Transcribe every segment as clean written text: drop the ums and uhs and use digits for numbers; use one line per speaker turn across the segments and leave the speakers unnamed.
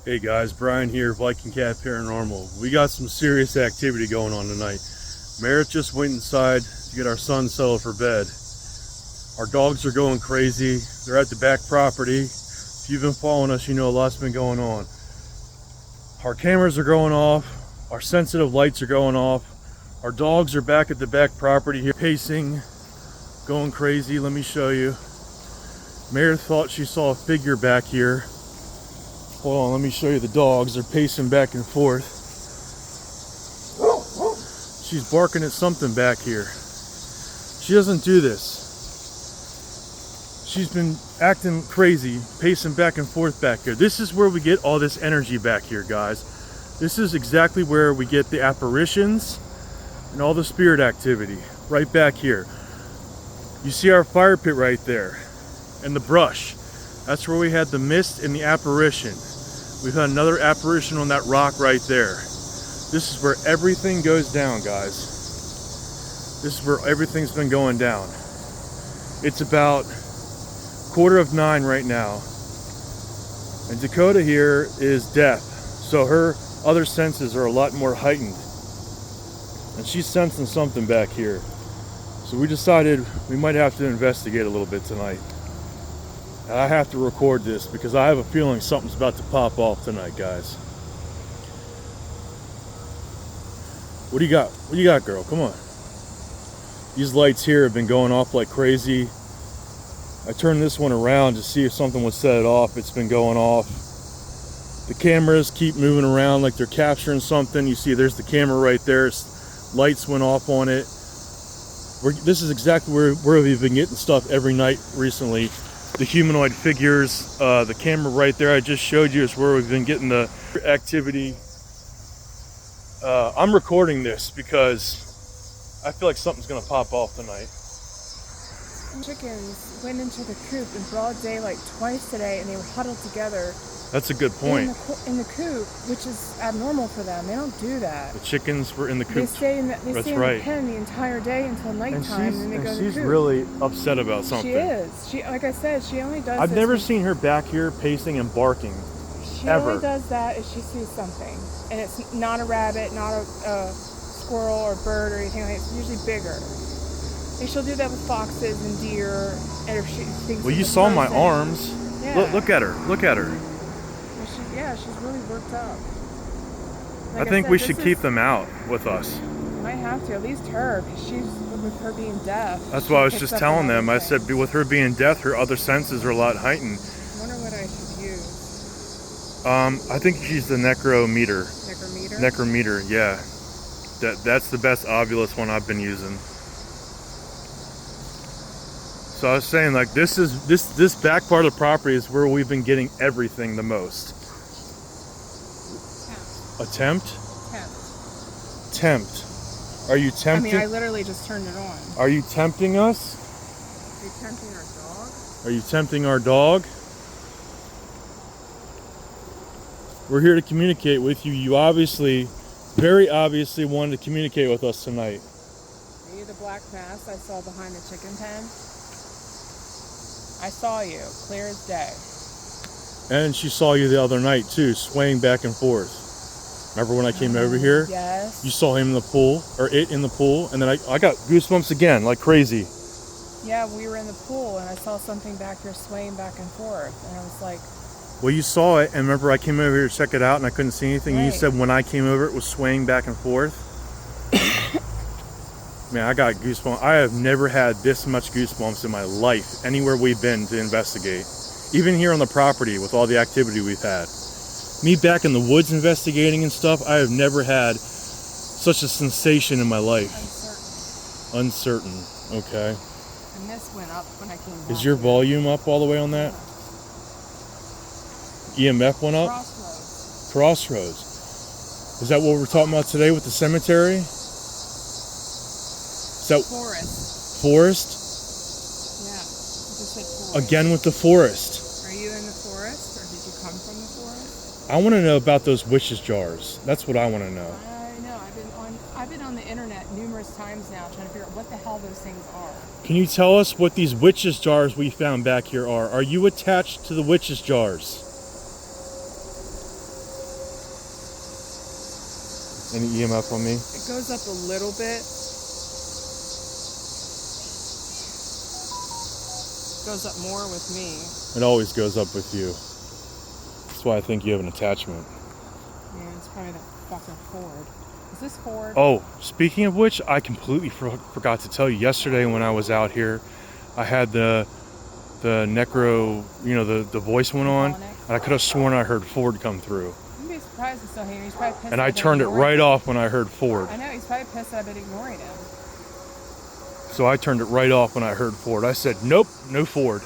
Hey guys, Brian here, Viking Cat Paranormal. We got some serious activity going on tonight. Merritt just went inside to get our son settled for bed. Our dogs are going crazy. They're at the back property. If you've been following us, you know a lot's been going on. Our cameras are going off. Our sensitive lights are going off. Our dogs are back at the back property here, pacing, going crazy. Let me show you. Merritt thought she saw a figure back here. Hold on, let me show you the dogs. They're pacing back and forth. She's barking at something back here. She doesn't do this. She's been acting crazy, pacing back and forth back here. This is where we get all this energy back here, guys. This is exactly where we get the apparitions and all the spirit activity, right back here. You see our fire pit right there and the brush. That's where we had the mist and the apparition. We've had another apparition on that rock right there. This is where everything goes down, guys. This is where everything's been going down. It's about 9:15 right now. And Dakota here is deaf, so her other senses are a lot more heightened. And she's sensing something back here. So we decided we might have to investigate a little bit tonight. And I have to record this because I have a feeling something's about to pop off tonight, guys. What do you got? What do you got, girl? Come on. These lights here have been going off like crazy. I turned this one around to see if something would set it off. It's been going off. The cameras keep moving around like they're capturing something. You see there's the camera right there. Lights went off on it. This is exactly where we've been getting stuff every night recently. The humanoid figures, the camera right there I just showed you is where we've been getting the activity. I'm recording this because I feel like something's gonna pop off tonight.
Chickens went into the coop in broad daylight twice today, and they were huddled together.
That's a good point.
In the coop, which is abnormal for them. They don't do that.
The chickens were in the coop.
They stay in the pen the entire day until nighttime, and they go to the coop.
She's really upset about something.
She is. Like I said, she only does.
I've never seen her back here pacing and barking.
She only does that if she sees something, and it's not a rabbit, not a squirrel or bird or anything like that. It's usually bigger. And she'll do that with foxes and deer, and if she thinks.
Well, you saw my arms.
Yeah.
Look at her. Look at her.
She's really worked up.
I think we should keep them out with us.
Might have to, at least her, because she's, with her being deaf.
That's why I was just telling them. I said, with her being deaf, her other senses are a lot heightened.
I wonder what I should use.
I think she's the necrometer.
Necrometer?
Necrometer, yeah. That's the best ovulus one I've been using. So I was saying, like, this back part of the property is where we've been getting everything the most. Attempt? Tempt. Are you tempting?
I mean, I literally just turned it on.
Are you tempting us?
Are you tempting our dog?
Are you tempting our dog? We're here to communicate with you. You obviously, very obviously wanted to communicate with us tonight.
Are you the black mass I saw behind the chicken pen? I saw you, clear as day.
And she saw you the other night too, swaying back and forth. Remember when I came over here?
Yes.
You saw him in the pool, or it in the pool, and then I got goosebumps again, like crazy.
Yeah, we were in the pool, and I saw something back here swaying back and forth, and I was like...
Well, you saw it, and remember I came over here to check it out, and I couldn't see anything, and you said when I came over it was swaying back and forth. Man, I got goosebumps. I have never had this much goosebumps in my life, anywhere we've been to investigate. Even here on the property with all the activity we've had. Me back in the woods investigating and stuff, I have never had such a sensation in my life. Uncertain. Okay.
And this went up when I came back.
Is your volume up all the way on that? EMF went up?
Crossroads.
Crossroads. Is that what we're talking about today with the cemetery? Is that
forest?
Forest?
Yeah, I just said forest.
Again with the forest.
Are you in the forest, or did you come from the forest?
I want to know about those witches jars. That's what I want to know.
I know. I've been on the internet numerous times now trying to figure out what the hell those things are.
Can you tell us what these witches jars we found back here are? Are you attached to the witches jars? Any EMF on me?
It goes up a little bit. It goes up more with me.
It always goes up with you. That's why I think you have an attachment.
Yeah, it's probably that fucking Ford. Is this Ford?
Oh, speaking of which, I completely forgot to tell you. Yesterday when I was out here, I had the necro, the voice went on, and I could have sworn I heard Ford come through.
You'd be surprised he's still here. He's probably pissed.
And I turned it right off when I heard Ford.
I know, he's probably pissed that I've been ignoring him.
So I turned it right off when I heard Ford. I said, nope, no Ford.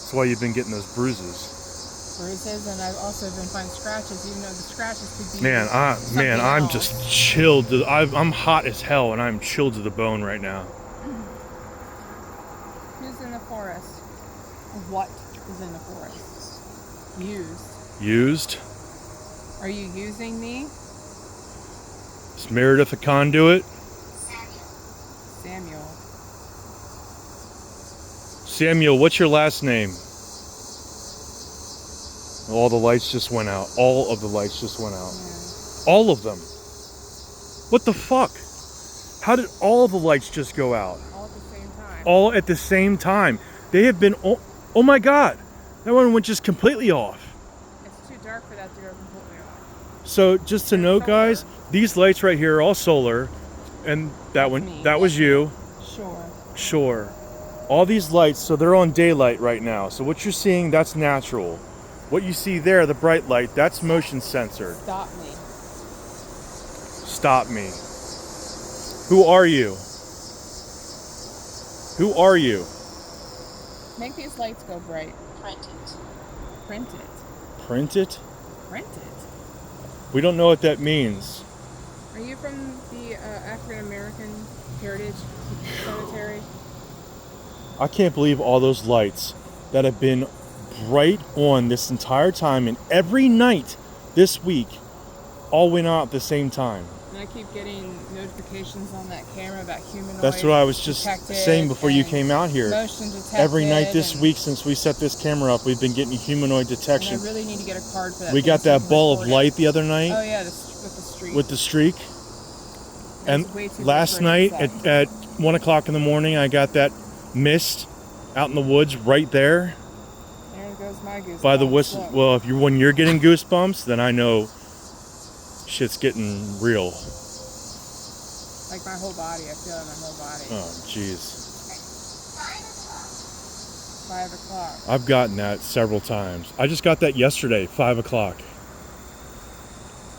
That's why you've been getting those bruises.
Bruises, and I've also been finding scratches, even though the scratches could be
I'm just chilled. I'm hot as hell, and I'm chilled to the bone right now.
Who's in the forest? What is in the forest?
Used?
Are you using me?
Is Meredith a conduit? Samuel, what's your last name? All the lights just went out. All of the lights just went out.
Yeah.
All of them. What the fuck? How did all the lights just go out?
All at the same time.
All at the same time. They have been, oh my God. That one went just completely off.
It's too dark for that to go completely off.
So just to note, guys, these lights right here are all solar. And that was you. Sure. All these lights, so they're on daylight right now. So what you're seeing, that's natural. What you see there, the bright light, that's motion censored. Stop me. Who are you?
Make these lights go bright. Print it. We
don't know what that means.
Are you from the African American Heritage Cemetery?
I can't believe all those lights that have been bright on this entire time, and every night this week all went out at the same time.
And I keep getting notifications on that camera about humanoid.
That's what I was just saying before you came out here.
Motion detected.
Every night this week since we set this camera up, we've been getting humanoid detection.
And I really need to get a card for that.
We got that ball of light the other night.
Oh yeah, with the streak.
With the streak. And last night at 1 o'clock in the morning, I got that mist out in the woods right there.
There goes my goosebumps.
By the whistle. Well, when you're getting goosebumps, then I know shit's getting real.
Like my whole body, I feel it in my whole body.
Oh, jeez.
5 o'clock.
I've gotten that several times. I just got that yesterday, 5 o'clock.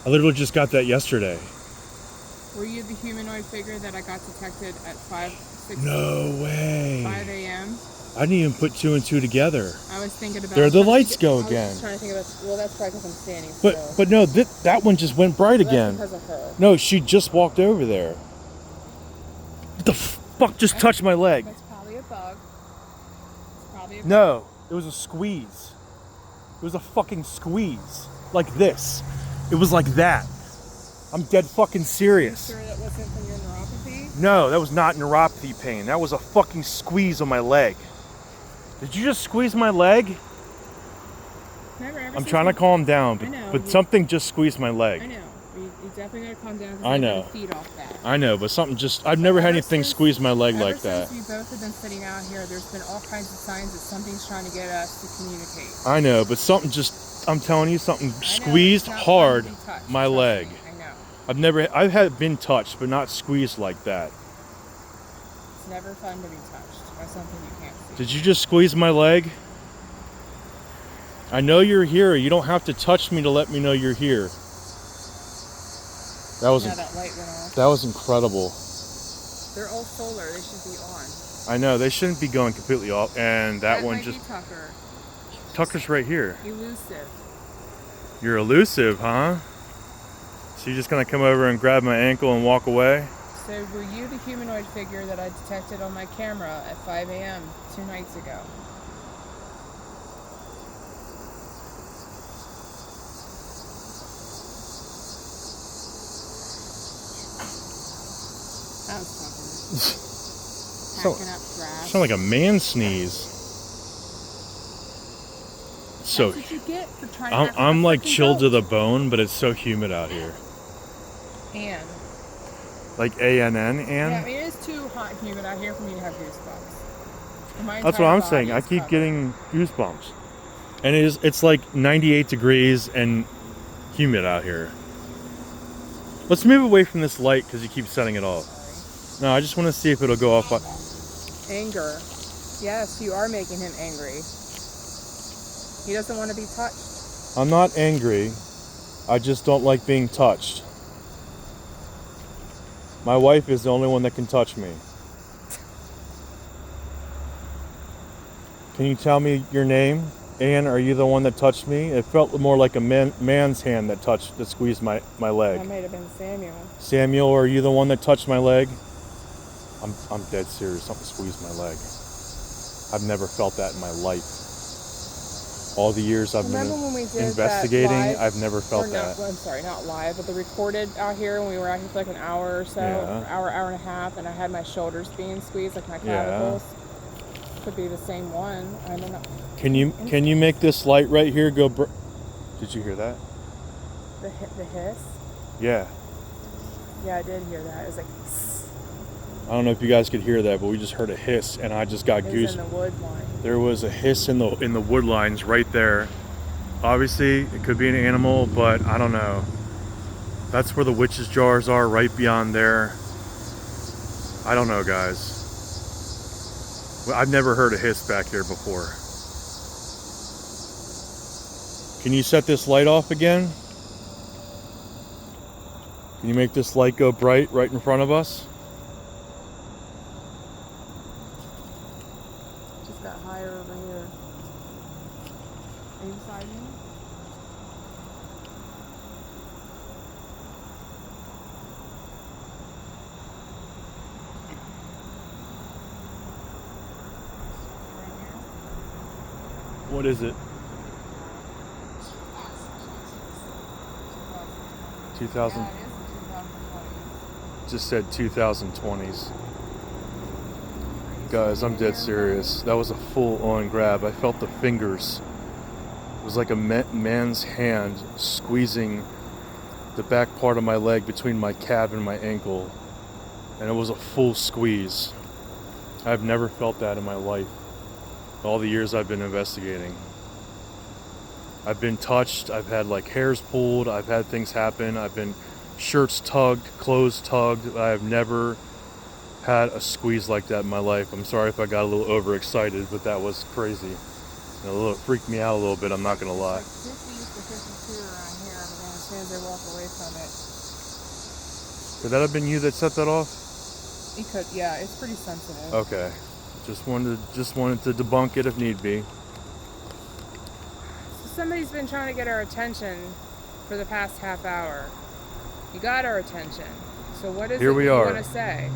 I literally just got that yesterday.
Were you the humanoid figure that I got detected at 6?
No way.
5 a.m.?
I didn't even put 2 and 2 together.
I was thinking about...
There the lights go again.
I was trying to think about... Well, that's probably because I'm standing still.
But no, that one just went bright again.
That's because of her.
No, she just walked over there. What the fuck just touched my leg?
That's probably a bug.
No, it was a squeeze. It was a fucking squeeze. Like this. It was like that. I'm dead fucking serious.
Are you sure that wasn't from your neuropathy?
No, that was not neuropathy pain. That was a fucking squeeze on my leg. Did you just squeeze my leg? I'm trying to calm down, but something just squeezed my leg.
I know. You definitely gotta calm down.
I know.
Feed off that.
I know, but something just... I've never had anything squeeze my leg like that.
Since we both have been sitting out here, there's been all kinds of signs that something's trying to get us to communicate.
I know, but something just... I'm telling you, something squeezed hard my leg.
I know.
I've had been touched, but not squeezed like that.
It's never fun to be touched by something you can't see.
Did you just squeeze my leg? I know you're here. You don't have to touch me to let me know you're here. That was
that light went off.
That was incredible.
They're all solar. They should be on.
I know. They shouldn't be going completely off. And that one just...
Tucker.
Tucker's right here.
Elusive.
You're elusive, huh? So you're just going to come over and grab my ankle and walk away?
So were you the humanoid figure that I detected on my camera at 5 a.m. 2 nights ago? That was something. Packing up trash.
Sound like a man sneeze. so.
That's what you get for trying to act like
I'm
a
like
freaking
chilled to
goat.
the bone, but it's so humid out here.
And
Like ANN,
yeah, I
and
mean, it is too hot and humid out here for me to have goosebumps. My
that's what
entire
I'm
body
saying. I
is
keep
covered.
getting goosebumps, and it's like 98 degrees and humid out here. Let's move away from this light because you keep setting it off.
Sorry.
No, I just want to see if it'll go off.
Anger. Yes, you are making him angry. He doesn't want to be touched.
I'm not angry. I just don't like being touched. My wife is the only one that can touch me. Can you tell me your name? Ann, are you the one that touched me? It felt more like a man's hand that squeezed my leg.
That might have been Samuel.
Samuel, are you the one that touched my leg? I'm dead serious. Something squeezed my leg. I've never felt that in my life. All the years I've
Remember
been
when we did
investigating,
that live,
I've never felt
or no,
that.
well, I'm sorry, not live, but the recorded out here when we were out here for like an hour or so,
Yeah.
hour and a half, and I had my shoulders being squeezed, like my
Yeah.
clavicles. Could be the same one. I don't know.
Can you make this light right here go? Did you hear that?
The hiss?
Yeah.
Yeah, I did hear that. It was like,
I don't know if you guys could hear that, but we just heard a hiss, and I just got
it was
goose.
in the wood line.
There was a hiss in the wood lines right there. Obviously, it could be an animal, but I don't know. That's where the witch's jars are, right beyond there. I don't know, guys. I've never heard a hiss back here before. Can you set this light off again? Can you make this light go bright right in front of us?
Just got higher over here. Are you beside me?
What is it? 2000.
Yeah, it is the 2020s.
Just said 2020s. Guys, I'm dead serious. That was a full-on grab. I felt the fingers. It was like a man's hand squeezing the back part of my leg between my calf and my ankle. And it was a full squeeze. I've never felt that in my life. All the years I've been investigating. I've been touched, I've had like hairs pulled, I've had things happen, I've been shirts tugged, clothes tugged. I've never had a squeeze like that in my life. I'm sorry if I got a little overexcited, but that was crazy. It freaked me out a little bit, I'm not gonna lie.
It's like 50 to 52 around here, but then as soon as they walk away from it,
Could that have been you that set that off?
it could, yeah, it's pretty sensitive.
Okay. Just wanted to debunk it if need be.
So somebody's been trying to get our attention for the past half hour. You got our attention. So what is
Here
it
we
you
are.
want to say?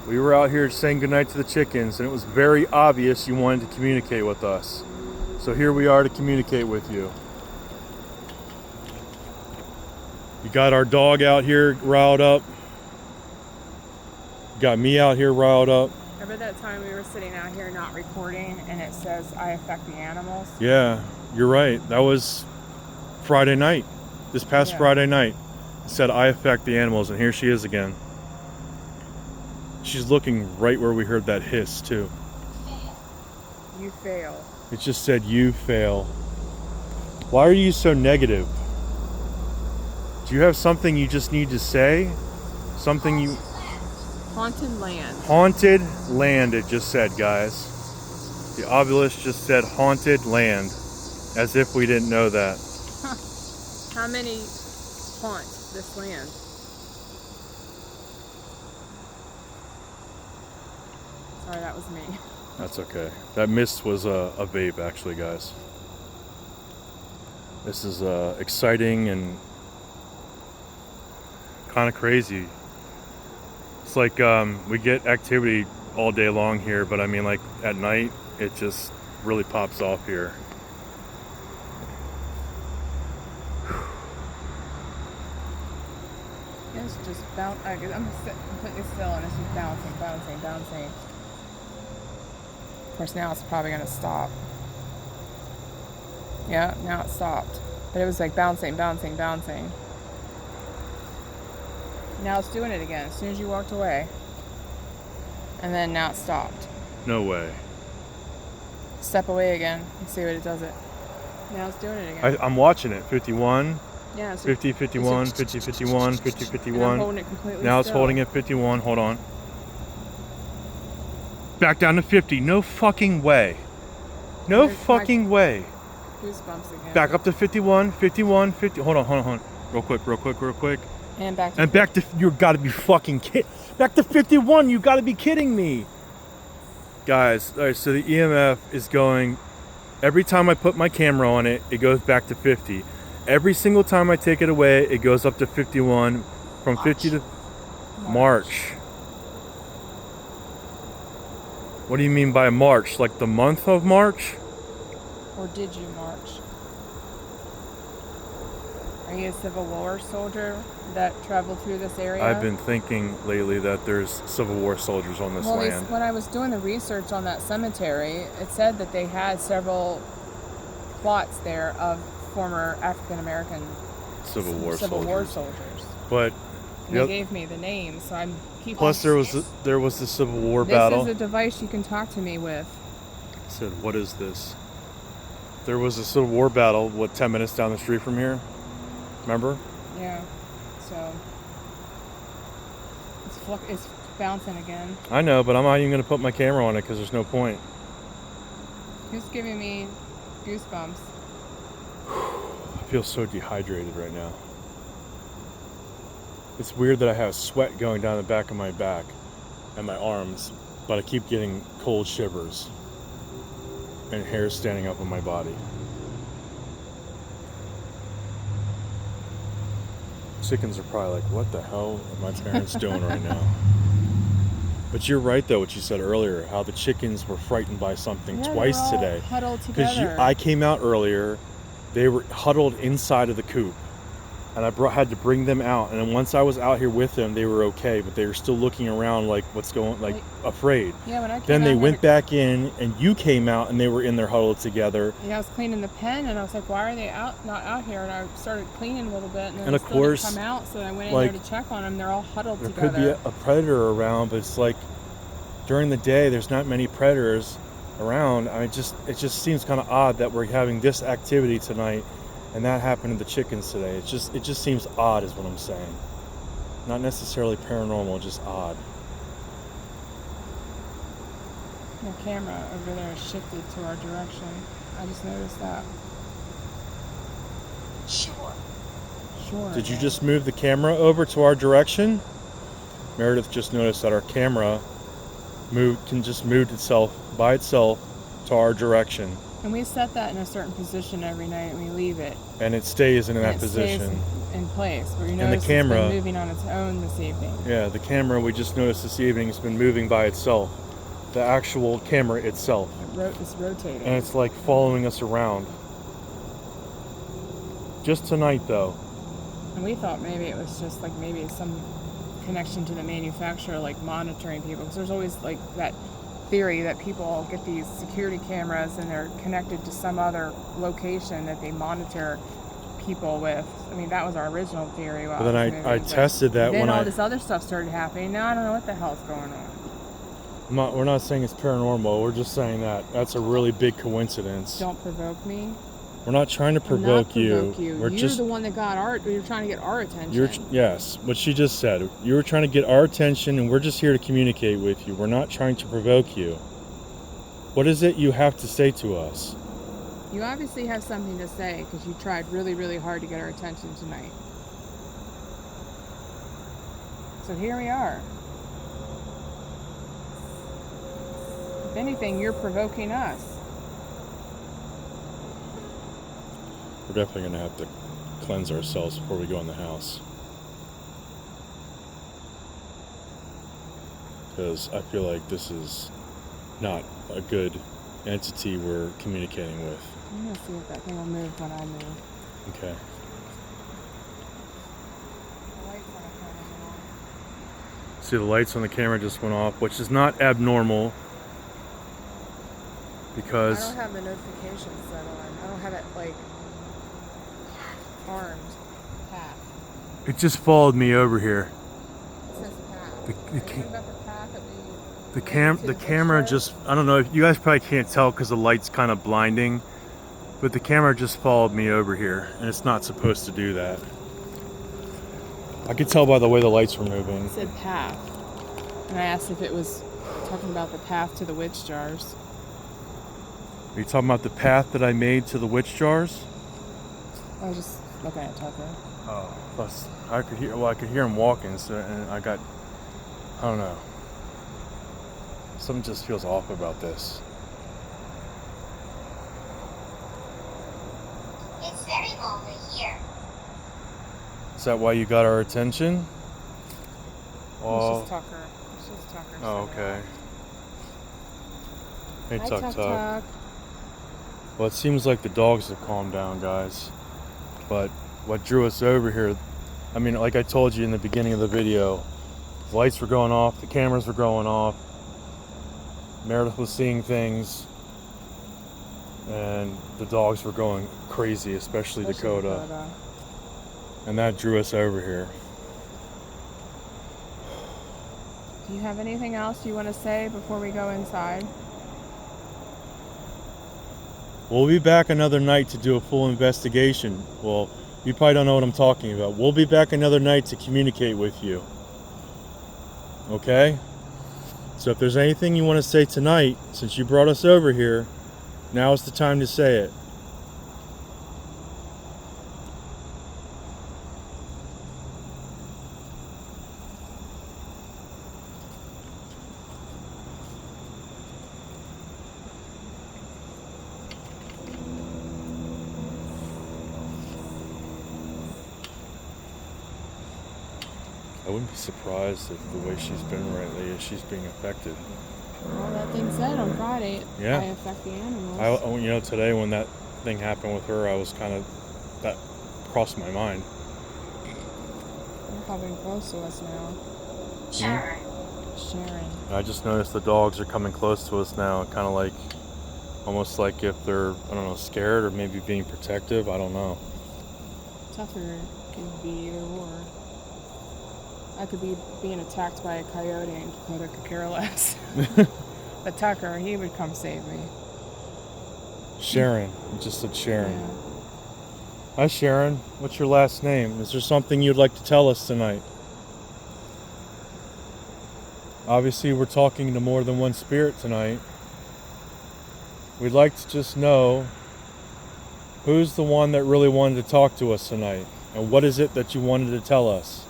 We were out here saying goodnight to the chickens, and it was very obvious you wanted to communicate with us. So here we are to communicate with you. You got our dog out here riled up. You got me out here riled up.
Remember that time we were sitting out here not recording and it says, I affect the animals?
Yeah, you're right. That was Friday night. This past Friday night. It said, I affect the animals, and here she is again. She's looking right where we heard that hiss, too.
You fail.
It just said, you fail. Why are you so negative? Do you have something you just need to say? Something you...
Haunted land.
Haunted land, it just said, guys. The obelisk just said haunted land. As if we didn't know that.
How many haunt this land? Sorry, that was me.
That's okay. That mist was a vape, actually, guys. This is exciting and kind of crazy. It's like we get activity all day long here, but I mean, like at night, it just really pops off here.
It's just bounce. I'm completely still, and it's just bouncing, bouncing, bouncing. Of course, now it's probably going to stop. Yeah, now it stopped. But it was like bouncing. Now it's doing it again as soon as you walked away. And then now it stopped.
No way.
Step away again and see what it does it. Now it's doing it again.
I'm watching it. 51.
Yeah, so
50, 51, 50, 51, 50, 51.
I'm holding it completely
Now it's
still.
holding at 51. Hold on. Back down to 50. No fucking way. No
There's
fucking way.
Goosebumps again.
Back up to 51, 51, 50. Hold on. Real quick.
And back to
And back to, you gotta be fucking kidding. Back to 51, you gotta be kidding me. Guys, all right, so the EMF is going, every time I put my camera on it, it goes back to 50. Every single time I take it away, it goes up to 51. From 50 to March. What do you mean by March? Like the month of March?
Or did you march? Are you a Civil War soldier that traveled through this area?
I've been thinking lately that there's Civil War soldiers on this land.
When I was doing the research on that cemetery, it said that they had several plots there of former African American
Civil War
soldiers.
But
And they gave me the names, so I'm keeping.
plus there was the Civil War battle.
This is a device you can talk to me with.
I said, what is this? There was a Civil War battle, 10 minutes down the street from here? Remember?
Yeah. So it's bouncing again.
I know, but I'm not even going to put my camera on it because there's no point.
It's giving me goosebumps.
I feel so dehydrated right now. It's weird that I have sweat going down the back of my back and my arms, but I keep getting cold shivers and hair standing up on my body. Chickens are probably like, what the hell are my parents doing right now? But you're right, though, what you said earlier, how the chickens were frightened by something twice
all
today.
Huddled together.
I came out earlier, they were huddled inside of the coop, and I had to bring them out. And then once I was out here with them, they were okay, but they were still looking around like, what's going, like afraid.
Yeah, when I came
then they
out
went back in, and you came out, and they were in there huddled together.
Yeah, I was cleaning the pen, and I was like, "Why are they not out here?" And I started cleaning a little bit, and then
And
they
of
still
course,
didn't come out. So I went in
like,
there to check on them. They're all huddled
There
together.
could be a predator around, but it's like during the day, there's not many predators around. It just seems kind of odd that we're having this activity tonight, and that happened to the chickens today. It just seems odd, is what I'm saying. Not necessarily paranormal, just odd.
The camera over there is shifted to our direction. I just noticed that. Sure.
Did you just move the camera over to our direction? Meredith just noticed that our camera just moved itself by itself to our direction.
And we set that in a certain position every night, and we leave it.
And it stays in
And
that
it
position.
stays in place. But you
And the
notice
camera-
it's been moving on its own this evening.
Yeah, the camera we just noticed this evening has been moving by itself. The actual camera itself.
It's rotating.
And it's like following us around. Just tonight, though.
And we thought maybe it was just like maybe some connection to the manufacturer, like monitoring people. Because there's always like that theory that people get these security cameras and they're connected to some other location that they monitor people with. I mean, that was our original theory.
But then I tested that
then
when
all this other stuff started happening. Now I don't know what the hell's going on.
we're not saying it's paranormal. We're just saying that that's a really big coincidence.
Don't provoke me.
We're not trying to provoke you. We're
You're the one that you're trying to get our attention.
Yes, what she just said. You were trying to get our attention, and we're just here to communicate with you. We're not trying to provoke you. What is it you have to say to us?
You obviously have something to say because you tried really, really hard to get our attention tonight. So here we are. If anything, you're provoking us.
We're definitely going to have to cleanse ourselves before we go in the house. Because I feel like this is not a good entity we're communicating with.
I'm going to see if that thing will move when I move.
Okay. See, the lights on the camera just went off, which is not abnormal. because
I don't have the notifications set on. I don't have it like armed. Path.
it just followed me over here.
It says path.
The camera just, I don't know if you guys probably can't tell because the light's kind of blinding, but the camera just followed me over here and it's not supposed to do that. I could tell by the way the lights were moving.
It said path. And I asked if it was talking about the path to the witch jars.
Are you talking about the path that I made to the witch jars?
I was just looking at Tucker.
Oh, plus I could hear him walking, so and I don't know. Something just feels off about this.
It's very lonely here.
Is that why you got our attention?
It's just Tucker. It's just Tucker.
Oh, okay. Hey,
Hi,
Tuck.
Tuck.
Well, it seems like the dogs have calmed down, guys. But what drew us over here, I mean, like I told you in the beginning of the video, the lights were going off, the cameras were going off, Meredith was seeing things, and the dogs were going crazy, especially Dakota. And that drew us over here.
Do you have anything else you want to say before we go inside?
We'll be back another night to do a full investigation. Well, you probably don't know what I'm talking about. We'll be back another night to communicate with you. Okay? So if there's anything you want to say tonight, since you brought us over here, now is the time to say it. I wouldn't be surprised if the way she's been lately is she's being affected.
Well, that thing said on Friday,
Yeah.
I affect the animals.
Today when that thing happened with her, I was that crossed my mind.
They're coming close to us now.
Sharon.
Sharon.
I just noticed the dogs are coming close to us now, kind of like, almost like if they're, I don't know, scared or maybe being protective. I don't know.
Tucker could be either or. I could be being attacked by a coyote and Dakota could care less. But Tucker, he would come save me.
Sharon. You just said Sharon.
Yeah.
Hi, Sharon. What's your last name? Is there something you'd like to tell us tonight? Obviously, we're talking to more than one spirit tonight. We'd like to just know who's the one that really wanted to talk to us tonight, and what is it that you wanted to tell us?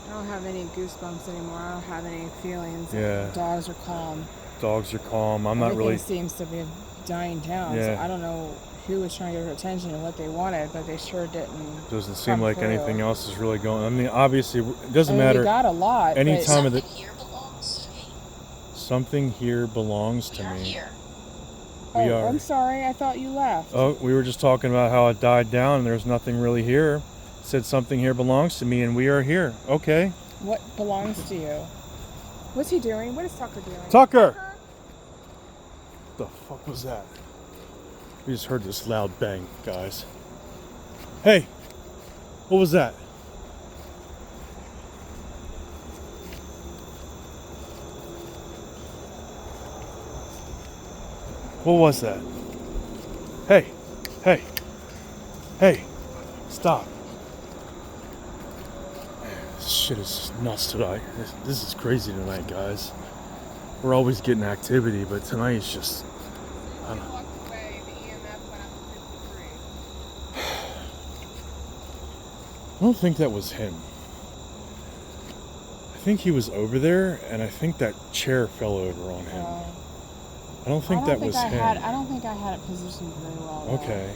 I don't have any goosebumps anymore. I don't have any feelings.
Yeah.
Dogs are calm.
Dogs are calm.
Everything seems to be dying down.
Yeah.
So I don't know who was trying to get her attention and what they wanted, but they sure didn't.
Doesn't seem
come
like
through.
anything else is really going. I mean, obviously, it doesn't
We
matter.
got a lot.
Any
but
time of the.
Something here belongs to me.
Something here belongs to
We are
me.
here.
We
Oh,
are.
I'm sorry. I thought you left.
Oh, we were just talking about how it died down and there's nothing really here. Said something here belongs to me and we are here. Okay.
What belongs to you? What's he doing? What is Tucker doing?
Tucker! What the fuck was that? We just heard this loud bang, guys. Hey! What was that? What was that? Hey! Hey! Hey! Stop. This shit is just nuts tonight. This is crazy tonight, guys. We're always getting activity, but tonight is just... I don't know. I don't think that was him. I think he was over there, and I think that chair fell over on him. I don't think that was him.
I don't think I had it positioned very well. though.
Okay.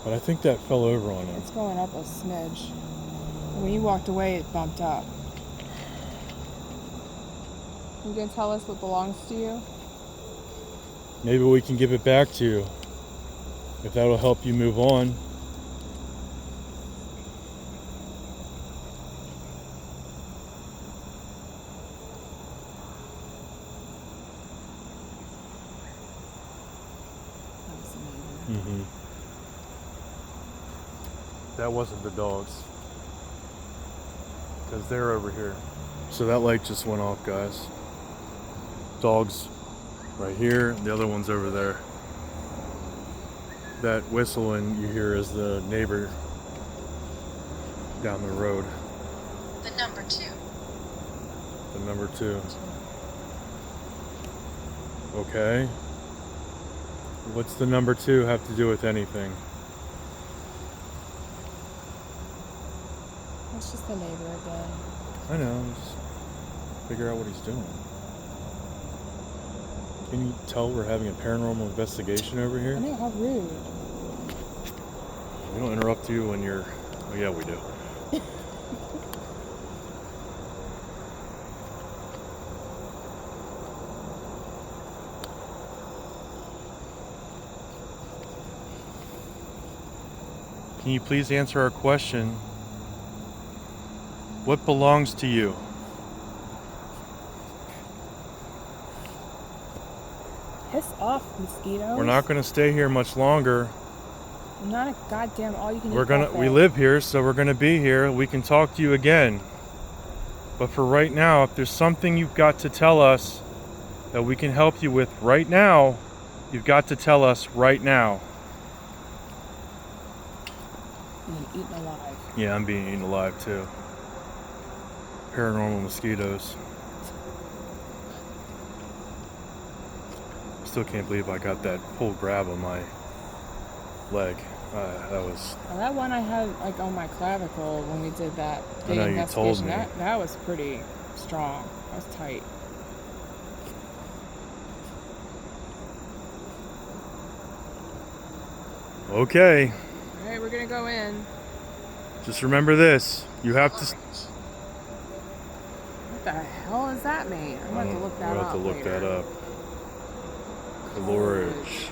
But I think that fell over on him.
It's going up a smidge. When you walked away, it bumped up. You gonna tell us what belongs to you?
Maybe we can give it back to you. If that'll help you move on.
That was amazing.
That wasn't the dogs. Because they're over here. So that light just went off, guys. Dogs right here, and the other one's over there. That whistling you hear is the neighbor down the road.
The number 2.
The number 2. Okay. What's the number 2 have to do with anything?
That's just the neighbor again.
I know, just figure out what he's doing. Can you tell we're having a paranormal investigation over
I
here?
know, how rude.
We don't interrupt you when you're... Oh yeah, we do. Can you please answer our question? What belongs to you?
Piss off, mosquitoes.
We're not going to stay here much longer.
I'm not a goddamn all-you-can-eat
We
buffet.
live here, so we're gonna be here. We can talk to you again. But for right now, if there's something you've got to tell us that we can help you with right now, you've got to tell us right now.
Being eaten alive.
Yeah, I'm being eaten alive too. Paranormal mosquitoes. Still can't believe I got that full grab on my leg. That was...
Well, that one I had like on my clavicle when we did that big
know, you told
investigation.
me.
That was pretty strong. That was tight.
Okay.
All right, we're gonna go in.
Just remember this. You have to...
What the hell does that mean? I'm gonna have to look that
We'll
up.
have to look
later.
that up. Coleridge.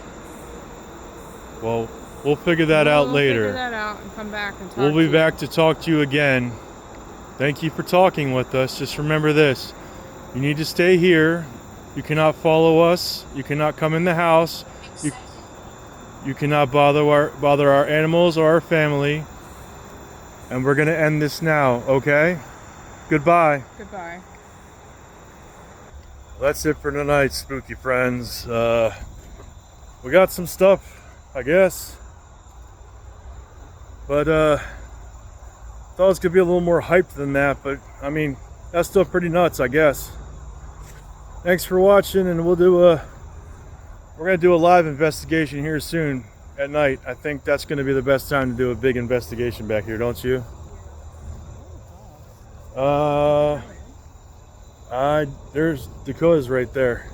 Well, we'll figure that out
We'll
later.
Figure that out and come back and talk.
We'll
to
be
you.
back to talk to you again. Thank you for talking with us. Just remember this. You need to stay here. You cannot follow us. You cannot come in the house. You cannot bother our animals or our family. And we're going to end this now, okay? Goodbye.
Goodbye.
That's it for tonight, spooky friends. We got some stuff, I guess. But thought it was gonna be a little more hyped than that, but I mean, that's still pretty nuts, I guess. Thanks for watching, and we're gonna do a live investigation here soon at night. I think that's gonna be the best time to do a big investigation back here, don't you? There's Dakota's right there.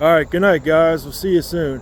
All right, good night, guys. We'll see you soon.